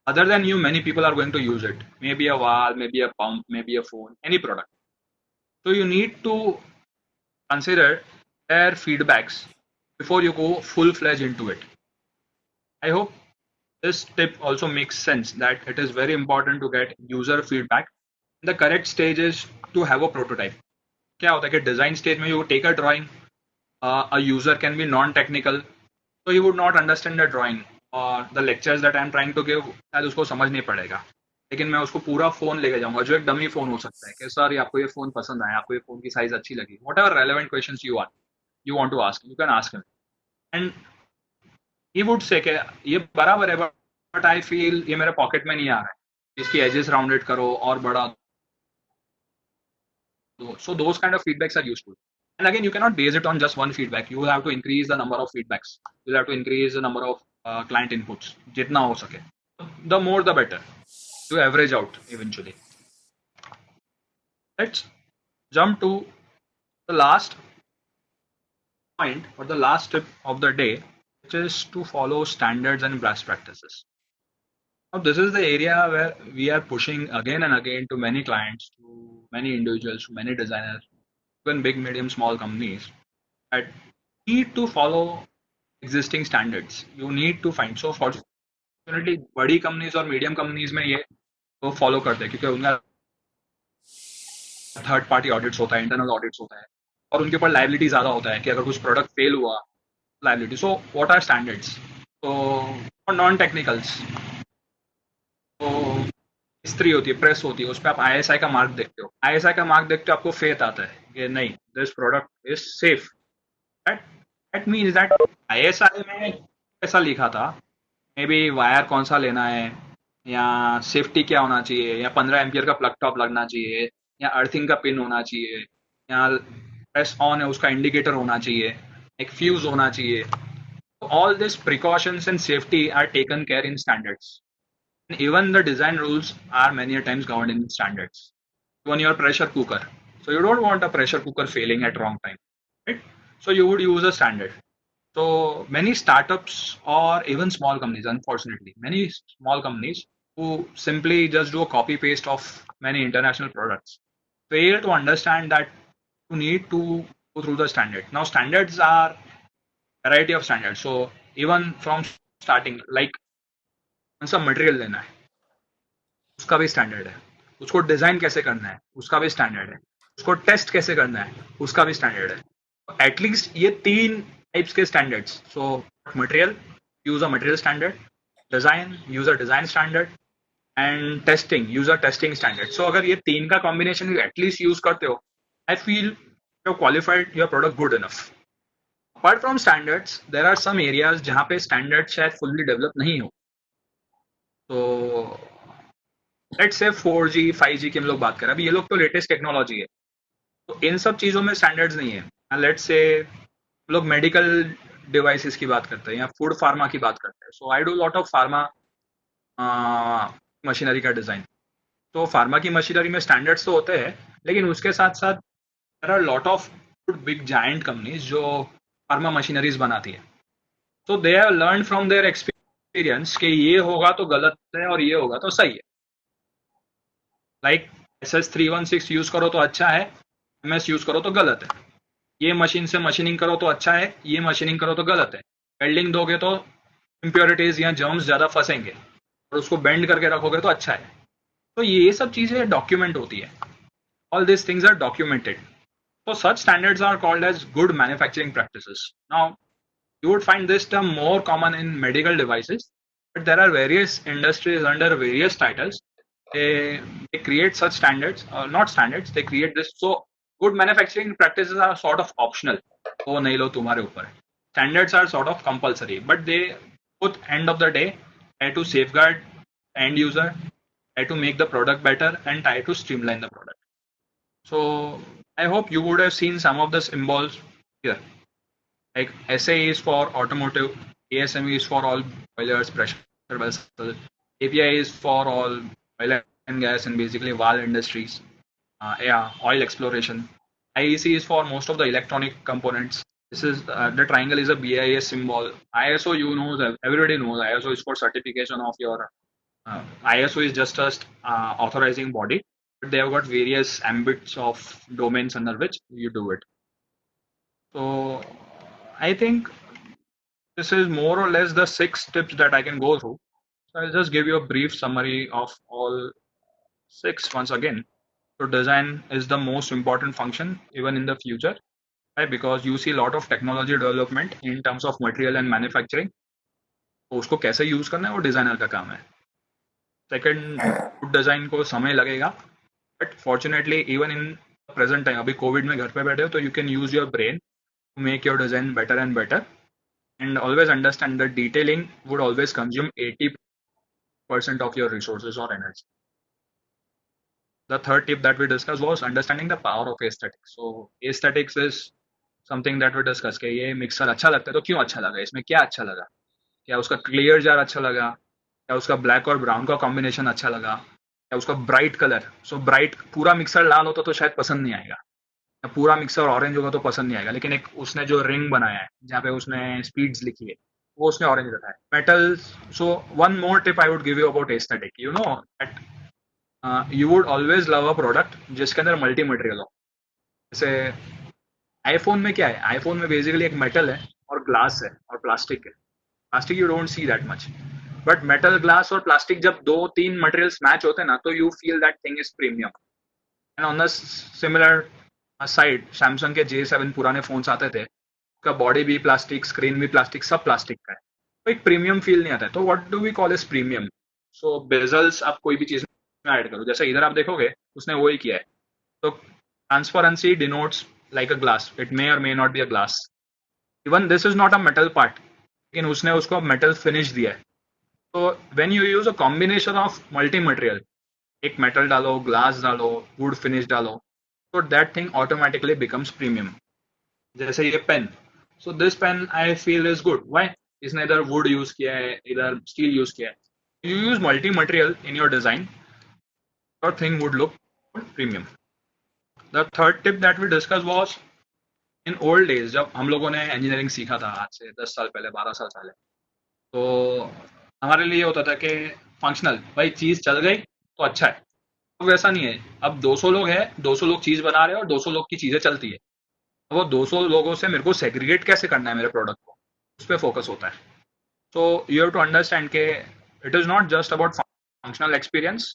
A: other than you, many people are going to use it. Maybe a wall, maybe a pump, maybe a phone, any product. So you need to consider their feedbacks before you go full-fledged into it. I hope this tip also makes sense that it is very important to get user feedback. The correct stage is to have a prototype. क्या होता है कि design stage में you take a drawing, a user can be non-technical, so he would not understand the drawing or the lectures that I am trying to give शायद उसको समझ नहीं पड़ेगा. लेकिन मैं उसको पूरा फोन लेके जाऊंगा जो एक डमी फोन हो सकता है कि सर आपको ये फोन पसंद आया, आपको ये फोन की साइज अच्छी लगी, whatever relevant questions you want to ask, you can ask him. And he would say कि ये बराबर है but I feel ये मेरे पॉकेट में नहीं आ रहा है, इसकी एजेस राउंडेड करो और बड़ा दो. So those kind of feedbacks are useful. And again, you cannot base it on just one feedback. You will have to increase the number of feedbacks. You will have to increase the number of client inputs. जितना हो सके. The more the better. To average out eventually. Let's jump to the last point or the last tip of the day, which is to follow standards and best practices. Now, this is the area where we are pushing again and again to many clients, to many individuals, to many designers, even big, medium, small companies, that need to follow existing standards. You need to find. So, fortunately, बड़ी companies और medium companies में ये वो follow करते हैं क्योंकि उनका third party audits होता है, इंटरनल ऑडिट्स होता है और उनके ऊपर लाइबिलिटी ज़्यादा होता है कि अगर कुछ प्रोडक्ट फेल हुआ liability. So what are standards? तो नॉन टेक्निकल्स तो स्त्री होती है, प्रेस होती है, उस पर आप आईएसआई का मार्क देखते हो. आईएसआई का मार्क देखते हो आपको फेथ आता है कि नहीं this product is safe. That means that ISI में ऐसा लिखा था मे बी वायर कौन सा लेना है या सेफ्टी क्या होना चाहिए या 15 एम्पियर का प्लग टॉप लगना चाहिए या अर्थिंग का पिन होना चाहिए या प्रेस ऑन है उसका इंडिकेटर होना चाहिए, एक फ्यूज होना चाहिए. All these precautions and safety are taken care in standards. And even the design rules are many a times governed in standards. Even your pressure cooker. So you don't want a pressure cooker failing at wrong time, right? So you would use a standard. So many startups or even small companies, unfortunately, many small companies who simply just do a copy paste of many international products fail to understand that you need to go through the standard. Now standards are variety of standards. So even from starting, like कौन सा material लेना है उसका भी standard है, उसको design कैसे करना है उसका भी स्टैंडर्ड है, उसको टेस्ट कैसे करना है उसका भी स्टैंडर्ड है. एटलीस्ट ये तीन टाइप्स के standards. So material, use a material standard. Design, use a design standard. And testing, use a testing standard. So अगर ये तीन का कॉम्बिनेशन एटलीस्ट यूज करते हो, I feel you qualified your product good enough. Apart from standards there are some areas जहाँ पे standard शायद fully develop नहीं हो. तो लेट्स से 4G 5G की हम लोग बात करें, अभी ये लोग तो लेटेस्ट टेक्नोलॉजी है, तो इन सब चीज़ों में स्टैंडर्ड्स नहीं है. लेट्स से लोग मेडिकल डिवाइसेस की बात करते हैं या फूड फार्मा की बात करते हैं. So I do lot of pharma machinery का डिज़ाइन. तो फार्मा की मशीनरी में स्टैंडर्ड्स तो होते हैं, लेकिन उसके साथ साथ there are lot of big giant companies जो फार्मा मशीनरीज बनाती है. तो they have learn from their experience कि ये होगा तो गलत है और ये होगा तो सही है. लाइक SS316 यूज करो तो अच्छा है, MS यूज करो तो गलत है. ये मशीन से मशीनिंग करो तो अच्छा है, ये मशीनिंग करो तो गलत है. वेल्डिंग दोगे तो इम्प्योरिटीज या जर्म्स ज्यादा फंसेंगे, और उसको बेंड करके रखोगे तो अच्छा है. तो ये सब चीजें डॉक्यूमेंट होती है. All this things are documented. So such standards are called as good manufacturing practices. Now, you would find this term more common in medical devices, but there are various industries under various titles. They create such standards, not standards, they create this. So good manufacturing practices are sort of optional. वो नहीं लो तुम्हारे ऊपर. Standards are sort of compulsory, but they both end of the day try to safeguard end user, try to make the product better, and try to streamline the product. So I hope you would have seen some of the symbols here. Like SA is for automotive, ASME is for all boilers, pressure vessels, API is for all oil and gas and basically valve industries. Oil exploration. IEC is for most of the electronic components. This is the triangle is a BIS symbol. ISO, you know, everybody knows ISO is for certification of your. ISO is just a authorizing body, but they have got various ambits of domains under which you do it. So I think this is more or less the 6 tips that I can go through. So I'll just give you a brief summary of all 6 once again. So design is the most important function even in the future. Right? Because you see a lot of technology development in terms of material and manufacturing. तो उसको कैसे use करना है वो designer का काम है. Second, good design को समय लगेगा, but fortunately even in present time, अभी कोविड में घर पे बैठे हो तो you can use your brain to make your design better and better. And always understand that detailing would always consume 80% of your resources or energy. The third tip that we discussed was understanding the power of aesthetics. So aesthetics is something that we discussed कि ये mixer अच्छा लगता है तो क्यों अच्छा लगा, इसमें क्या अच्छा लगा, क्या उसका क्लियर जार अच्छा लगा, क्या उसका ब्लैक और ब्राउन का कॉम्बिनेशन अच्छा लगा, क्या उसका ब्राइट कलर. सो ब्राइट पूरा मिक्सर लाल होता तो शायद पसंद नहीं आएगा, पूरा मिक्सर ऑरेंज होगा तो पसंद नहीं आएगा, लेकिन एक उसने जो रिंग बनाया है जहाँ पे उसने स्पीड्स लिखी है वो उसने ऑरेंज रखा है. Metal. So one more tip I would give you about aesthetic. You know that you would always love a product जिसके अंदर मल्टी मटेरियल हो. जैसे आईफोन में क्या है, आईफोन में बेसिकली एक मेटल है और ग्लास है और प्लास्टिक है. Plastic you don't see that much, but metal, glass और प्लास्टिक जब 2-3 मटेरियल्स मैच होते हैं ना तो you feel that thing is premium. And on the similar side Samsung के J7 पुराने फोन्स आते थे, उसका बॉडी भी प्लास्टिक, स्क्रीन भी प्लास्टिक, सब प्लास्टिक का है, तो एक प्रीमियम फील नहीं आता है. तो what do we call is premium. So bezels आप कोई भी चीज में ऐड करो, जैसे इधर आप देखोगे उसने वही किया है. तो transparency denotes like a glass, it may or may not be a glass. Even this is not a metal part, लेकिन उसने उसको मेटल फिनिश दिया है. तो when you use a combination of multi material, एक मेटल डालो, glass डालो, wood finish डालो, so that thing automatically becomes premium. जैसे ये pen. So this pen I feel is good. Why? इसने इधर wood यूज किया है, इधर steel यूज किया है. You use multi material in your design, your thing would look premium. The third tip that we discussed was in old days जब हम लोगों ने इंजीनियरिंग सीखा था आज से 10 साल पहले 12 साल पहले, तो हमारे लिए होता था कि फंक्शनल भाई चीज चल गई तो अच्छा है। अब वैसा नहीं है। अब 200 लोग हैं, 200 लोग चीज बना रहे हैं और 200 लोग की चीजें चलती है। अब वो 200 लोगों से मेरे को सेग्रीगेट कैसे करना है मेरे प्रोडक्ट को, उस पर फोकस होता है। So you have to understand के it is not just about functional experience.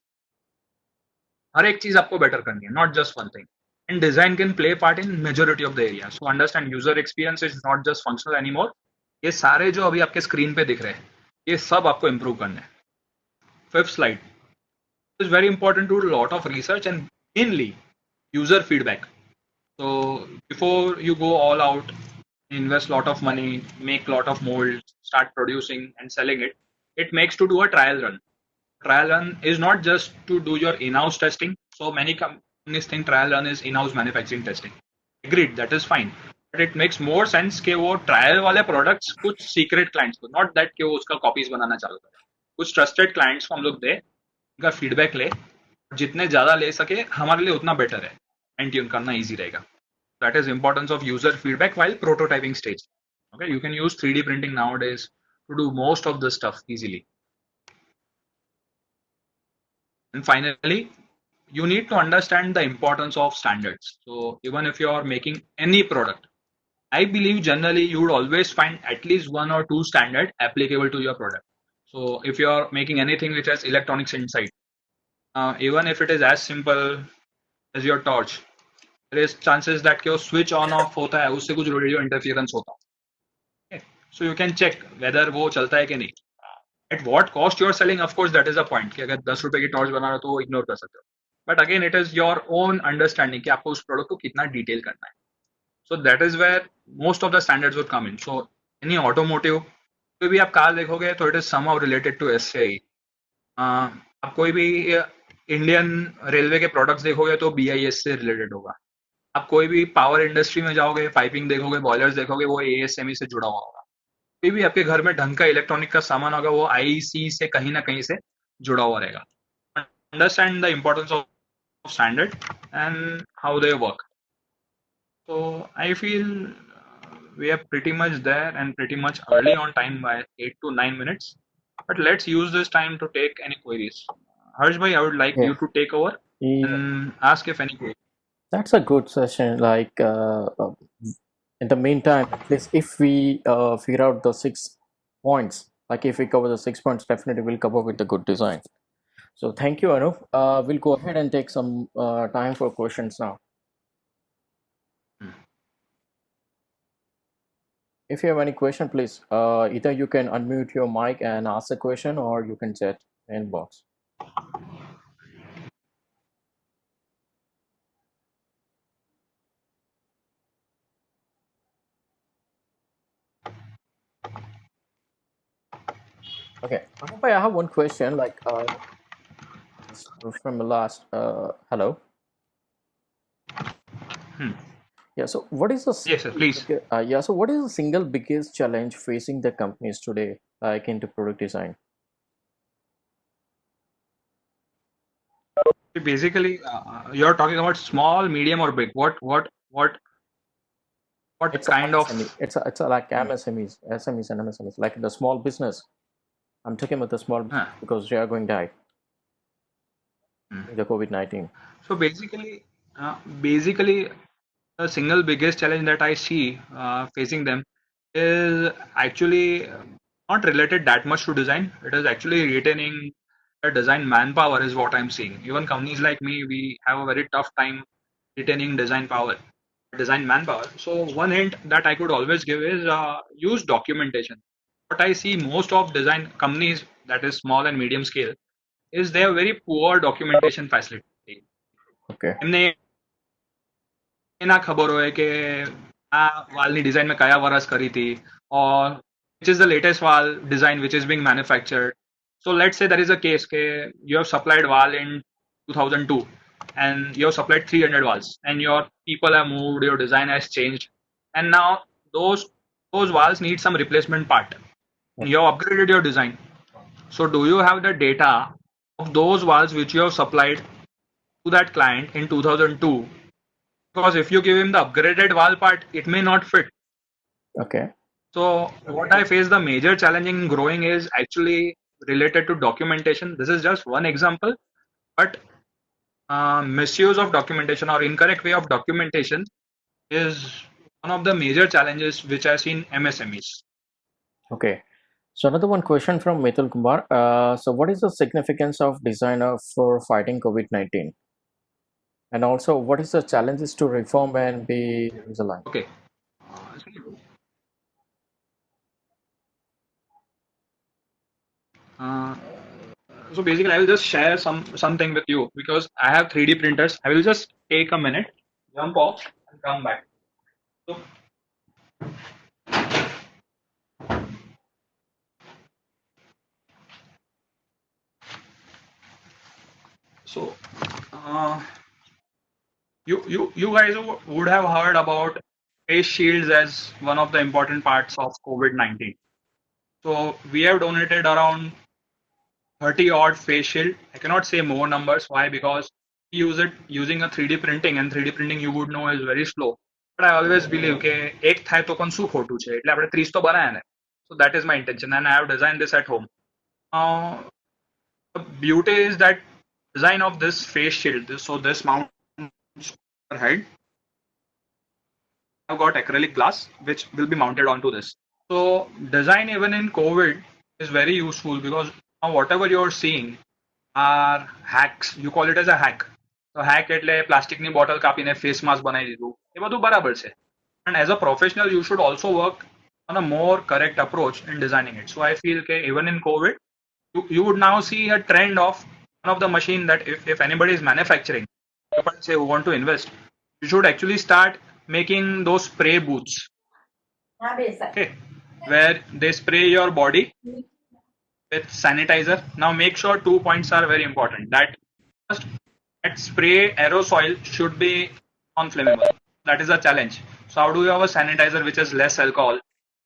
A: हर एक चीज आपको बेटर करनी है, not just one thing. And design can play part in majority of the area. So understand user experience is not just functional anymore. ये सारे जो अभी आपके स्क्रीन पे दिख रहे हैं, ये सब आपको इंप्रूव करने हैं। Fifth slide is very important to a lot of research and mainly user feedback. So before you go all out, invest lot of money, make lot of molds, start producing and selling it, it makes to do a trial run. Trial run is not just to do your in-house testing. So many companies think trial run is in-house manufacturing testing. Agreed, that is fine. But it makes more sense कि वो trial वाले products कुछ secret clients को, not that कि वो उसका copies बनाना चालू करे, कुछ trusted clients को हम लोग दे, उनका फीडबैक ले, जितने ज्यादा ले सके हमारे लिए उतना बेटर है, एंड ट्यून करना इजी रहेगा. That is importance of user feedback while prototyping stage. Okay, you can use 3D printing nowadays to do most of the stuff easily. And finally, you need to understand the importance of standards. So even if you are making any product, I believe generally you would always find at least one or two standard applicable to your product. So if you are making anything which has electronics inside, even if it is as simple as your torch, there is chances that कि वो switch on off होता है, उससे कुछ radio interference होता है. So you can check whether वो चलता है कि नहीं. At what cost you are selling, of course that is a point कि अगर 10 रुपए की टॉर्च बना रहे हो तो वो इग्नोर कर सकते हो. But again it is your own understanding कि आपको उस प्रोडक्ट को कितना डिटेल करना है. So that is where most of the standards would come in. So any automotive, कोई भी आप कार देखोगे तो it is somehow related to SAE. आप कोई भी इंडियन रेलवे के प्रोडक्ट्स देखोगे तो BIS से रिलेटेड होगा. आप कोई भी पावर इंडस्ट्री में जाओगे, पाइपिंग देखोगे, बॉयलर्स देखोगे, वो ASME से जुड़ा हुआ होगा. कोई भी आपके घर में ढंग का इलेक्ट्रॉनिक का सामान होगा, वो IEC से कहीं ना कहीं से जुड़ा हुआ रहेगा. Understand the importance of standard and how they work. So I feel we are pretty much there and pretty much early on time by 8 to 9 minutes. But let's use this time to take any queries. Harsh bhai, I would like
B: Yeah.
A: you to take over
B: Yeah.
A: and ask if any queries.
B: That's a good session. Like in the meantime, at least if we figure out the 6 points, like if we cover the 6 points, definitely we'll cover with the good design. So thank you, Anup. We'll go ahead and take some time for questions now. If you have any question, please either you can unmute your mic and ask the question, or you can chat in box. Okay, Anup, I have one question. Like from the last. Hello. Yeah. So, what is the
A: Yes, sir, please.
B: yeah? So, what is the single biggest challenge facing the companies today, like into product design?
A: Basically, you're talking about small, medium, or big. What
B: It's
A: kind
B: a
A: of?
B: MSME. It's a like MSMEs, SMEs and MSMEs, like the small business. I'm talking about the small business because they are going to die. The COVID-19.
A: So basically, the single biggest challenge that I see facing them is actually not related that much to design. It is actually retaining the design manpower is what I'm seeing. Even companies like me, we have a very tough time retaining design manpower. So one hint that I could always give is use documentation. What I see most of design companies, that is small and medium scale, is they have very poor documentation facility.
B: Okay.
A: એમને એ ના ખબર હોય કે આ વાલની design મેં કયા વર્ષ કરી હતી, or which is the latest wall design which is being manufactured. So let's say there is a case કે you have supplied wall in 2002 and you have supplied 300 walls and your people have moved, your design has changed, and now those walls need some replacement part. You have upgraded your design. So do you have the data of those walls which you have supplied to that client in 2002 because if you give him the upgraded valve part, it may not fit.
B: Okay.
A: So what I face the major challenge in growing is actually related to documentation. This is just one example, but misuse of documentation or incorrect way of documentation is one of the major challenges which I see in MSMEs.
B: Okay. So another one question from Mithul Kumar. So what is the significance of designer for fighting COVID-19? And also, what is the challenges to reform and be resilient?
A: Okay. Uh, so basically, I will just share something with you because I have 3D printers. I will just take a minute, jump off, and come back. So, so uh, you guys would have heard about face shields as one of the important parts of COVID-19. So we have donated around 30 odd face shield. I cannot say more numbers. Why? Because we use it using a 3D printing, and 3D printing you would know is very slow. But I always believe કે એક થાય તો પણ શું ખોટું છે એટલે આપણે 30 તો બનાયા ને. So that is my intention, and I have designed this at home. The beauty is that design of this face shield. So this mounts per head. I've got acrylic glass which will be mounted onto this. So design even in COVID is very useful because now whatever you're seeing are hacks. You call it as a hack. So hack એટલે પ્લાસ્ટિકની bottle કાપીને face mask બનાવી દીધું એ બધું બરાબર છે. And as a professional, you should also work on a more correct approach in designing it. So I feel that even in COVID, you would now see a trend of one of the machine that if anybody is manufacturing, say who want to invest, you should actually start making those spray booths. Okay, where they spray your body with sanitizer. Now make sure 2 points are very important. That first, that spray aerosol should be non-flammable. That is a challenge. So how do you have a sanitizer which has less alcohol?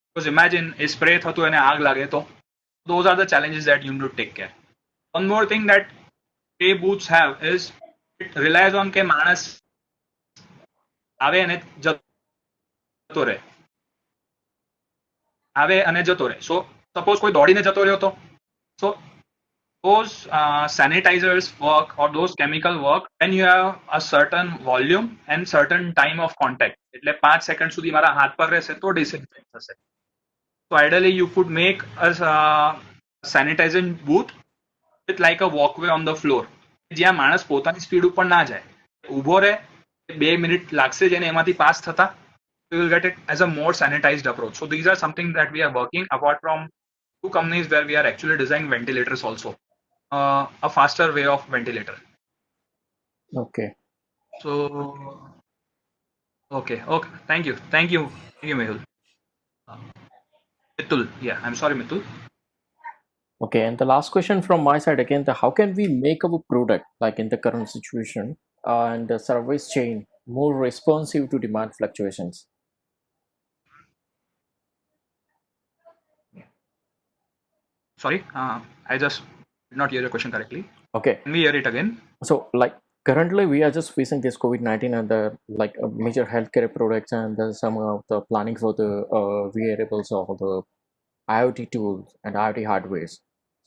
A: Because imagine a spray thatu એને આગ લાગે તો. Those are the challenges that you need to take care. One more thing that spray booths have is it relies on કે માણસ આવે અને જતો રહે. આવે અને જતો રહે. So suppose કોઈ દોડીને જતો રહ્યો તો. So those sanitizers work or those chemical work when you have a certain volume and certain time of contact. એટલે 5 સેકન્ડ સુધી મારા હાથ પર રહેશે તો disinfect થશે. So ideally you could make a sanitizing booth with like a walkway on the floor. જ્યાં માણસ પોતાની સ્પીડ ઉપર ના જાય. ઊભો રહે 2 મિનિટ લાગશે જેને એમાંથી પાસ થતા. We will get it as a more sanitized approach. So these are something that we are working apart from 2 companies where we are actually designing ventilators also. A faster way of ventilator.
B: Okay.
A: So, okay. Thank you, Mehul. Mithul, yeah, I'm sorry, Mithul.
B: Okay, and the last question from my side again, how can we make our product, like in the current situation, and the service chain more responsive to demand fluctuations?
A: Sorry, I just did not hear your question correctly.
B: Okay.
A: Can we hear it again?
B: So, like currently, we are just facing this COVID-19 and the like major healthcare products and some of the planning for the wearables or the IoT tools and IoT hardwares.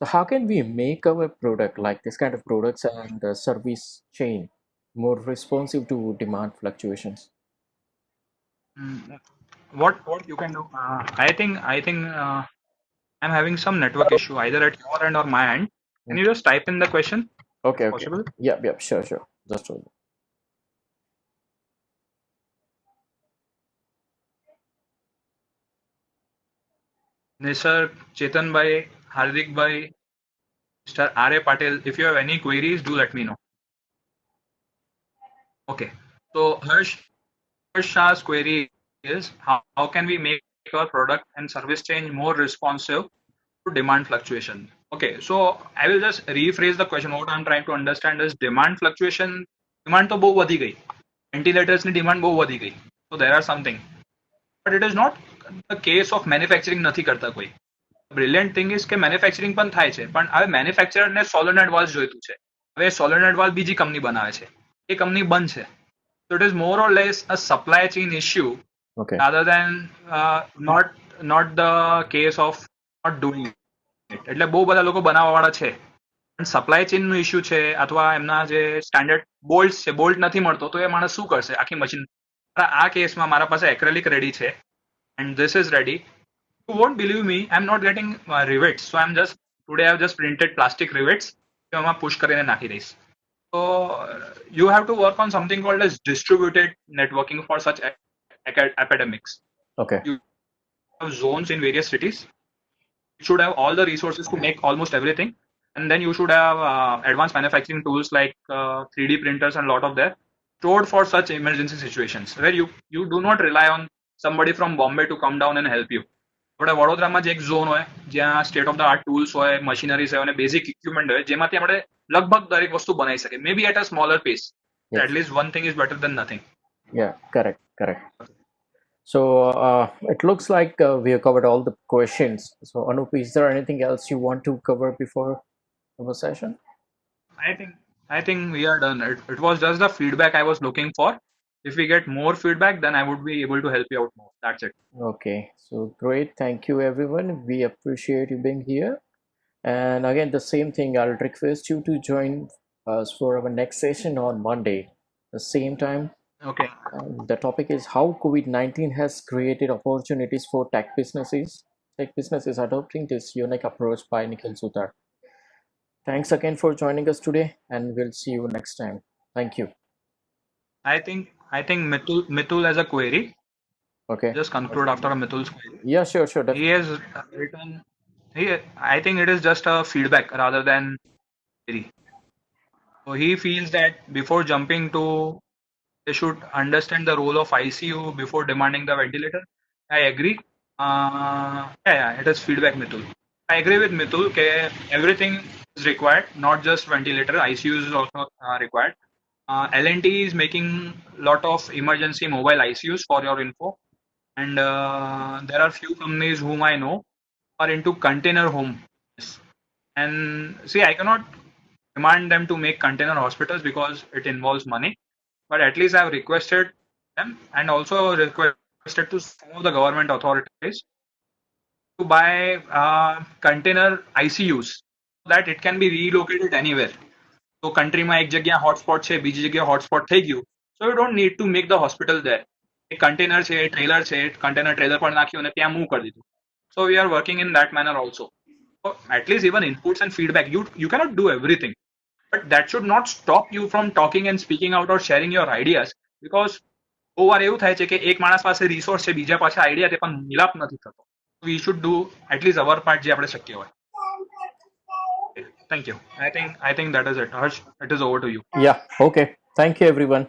B: So, how can we make our product like this kind of products and the service chain more responsive to demand fluctuations?
A: What you can do? I think I'm having some network issue either at your end or my end. Can you just type in the question?
B: Okay.
A: Possible?
B: Yeah, sure. Just hold.
A: Nisar, Chetan Bhai, Hardik Bhai, Mr. R.A. Patel, if you have any queries, do let me know. Okay. So Harsh Shah's query is how can we make our product and service chain more responsive to demand fluctuation? Okay, so I will just rephrase the question. What I'm trying to understand is demand fluctuation. Demand to બહુ વધી ગઈ. Ventilators ની demand બહુ વધી ગઈ. So there are something. But it is not the case of manufacturing નથી કરતા કોઈ. The brilliant thing is કે manufacturing પણ થાય છે. પણ હવે manufacturer ને solenoid valve જોઈતું છે. હવે solenoid valve બીજી કંપની બનાવે છે. એ કંપની બંધ છે. So So it is more or less a supply chain issue
B: Okay.
A: rather than not the case of not doing it. એટલે બહુ બધા લોકો બનાવવાવાળા છે પણ સપ્લાય ચેન નો ઇશ્યુ છે અથવા એમના જે સ્ટાન્ડર્ડ બોલ્ટ છે બોલ્ટ નથી મળતો તો એ માણસ શું કરશે આખી મશીન આ કેસમાં મારા પાસે એક્રેલિક રેડી છે and this is ready you won't believe me I'm not getting rivets so I'm just today I've just printed plastic rivets કે એમાં પુશ કરીને નાખી દઈશ so you have to work on something called as distributed networking for such epidemics
B: Okay.
A: you have zones in various cities you should have all the resources to make almost everything and then you should have advanced manufacturing tools like 3D printers and a lot of that stored for such emergency situations where you do not rely on somebody from Bombay to come down and help you આપણે વડોદરામાં જ એક zone હોય જ્યાં state of the art tools હોય machineries હોય અને basic equipment હોય જેમાંથી આપણે લગભગ દરેક વસ્તુ બનાવી શકીએ maybe at a smaller pace at least one thing is better than nothing
B: Yeah, correct. So it looks like we have covered all the questions. So Anup, is there anything else you want to cover before our session?
A: I think we are done. It was just the feedback I was looking for. If we get more feedback, then I would be able to help you out more. That's it.
B: Okay, so great. Thank you, everyone. We appreciate you being here. And again, the same thing, I'll request you to join us for our next session on Monday, the same time.
A: Okay.
B: The topic is how COVID-19 has created opportunities for tech businesses adopting this unique approach by Nikhil Sutar. Thanks again for joining us today, and we'll see you next time. Thank you.
A: I think Mitul has a query.
B: Okay.
A: Just conclude after a Mitul's query.
B: Yeah, sure.
A: He
B: Definitely.
A: has written. I think it is just a feedback rather than query. So he feels that before jumping to, they should understand the role of ICU before demanding the ventilator. I agree. Yeah, it is feedback, Mitul. I agree with Mitul. Everything is required, not just ventilator. ICU is also required. L&T is making lot of emergency mobile ICUs for your info, and there are few companies whom I know are into container home. And see, I cannot demand them to make container hospitals because it involves money. But at least I've requested them and also requested to some of the government authorities to buy container ICUs so that it can be relocated anywhere. So countryમાં એક જગ્યા hotspot છે બીજી જગ્યા hotspot થઈ ગયું so you don't need to make the hospital there. એક container છે trailer છે container trailer પર નાખ્યું અને ત્યાં move કરી દીધું. So we are working in that manner also. So at least even inputs and feedback you cannot do everything. But that should not stop you from talking and speaking out or sharing your ideas because બહુ વાર એવું થાય છે કે એક માણસ પાસે resource છે બીજા પાસે આઈડિયા તે પણ મિલાપ નથી થતો we should do at least our part જે આપણે શક્ય હોય. Thank you. I think that is it. Harsh, it is over to you.
B: Yeah. Okay. Thank you, everyone.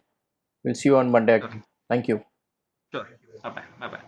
B: We'll see you on Monday. Thank you.
A: Sure. Bye bye.